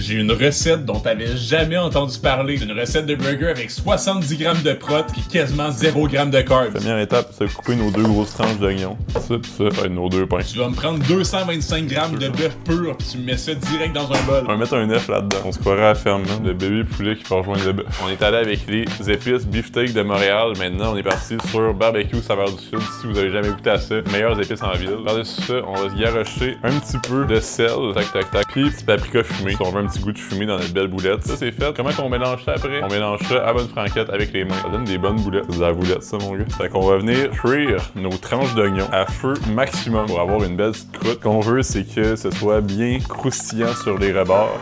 j'ai une recette dont t'avais jamais entendu parler. C'est une recette de burger avec 70 grammes de prot et quasiment 0 grammes de carbs. Première étape, c'est couper nos 2 grosses tranches d'oignon. Ça va être nos 2 pains. Tu vas me prendre 225 grammes de bœuf pur puis tu me mets ça direct dans un bol. On va mettre un œuf là-dedans. On se croirait à la ferme, hein? Le bébé poulet qui va rejoindre le bœuf. On est allé avec les épices beefsteak de Montréal. Maintenant, on est parti sur barbecue saveur du sud. Si vous avez jamais goûté à ça, meilleures épices en ville. Par-dessus ça, on va se garrocher un petit peu de sel, tac tac tac, puis petit paprika fumé. Si on veut un petit goût de fumée dans notre belle boulette. Ça c'est fait. Comment qu'on mélange ça après? On mélange ça à bonne franquette avec les mains. Ça donne des bonnes boulettes. C'est de la boulette ça mon gars. Fait qu'on va venir cuire nos tranches d'oignon à feu maximum pour avoir une belle petite croûte. Ce qu'on veut, c'est que ce soit bien croustillant sur les rebords.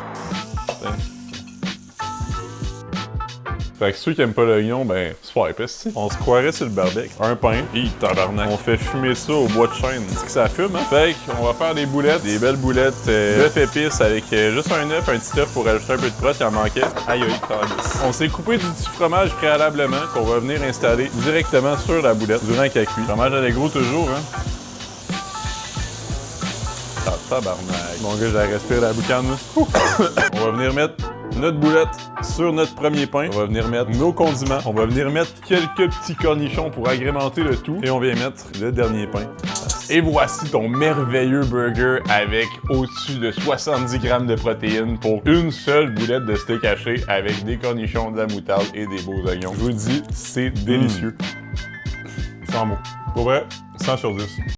Fait que ceux qui aiment pas l'oignon, ben, swipe, si. On se croirait sur le barbecue. Un pain, et tabarnak. On fait fumer ça au bois de chêne. C'est que ça fume, hein? Fait qu'on va faire des boulettes, des belles boulettes d'œuf épices avec juste un œuf, un petit œuf pour ajouter un peu de prot, il en manquait. Aïe aïe, calice. On s'est coupé du petit fromage préalablement qu'on va venir installer directement sur la boulette durant qu'elle cuit. Fromage à l'égro toujours, hein? Ah, tabarnak. Mon gars, j'ai respiré la boucane, là. On va venir mettre notre boulette sur notre premier pain. On va venir mettre nos condiments. On va venir mettre quelques petits cornichons pour agrémenter le tout. Et on vient mettre le dernier pain. Et voici ton merveilleux burger avec au-dessus de 70 grammes de protéines pour une seule boulette de steak haché avec des cornichons, de la moutarde et des beaux oignons. Je vous dis, c'est délicieux. Sans mots. Pour vrai, 100 sur 10.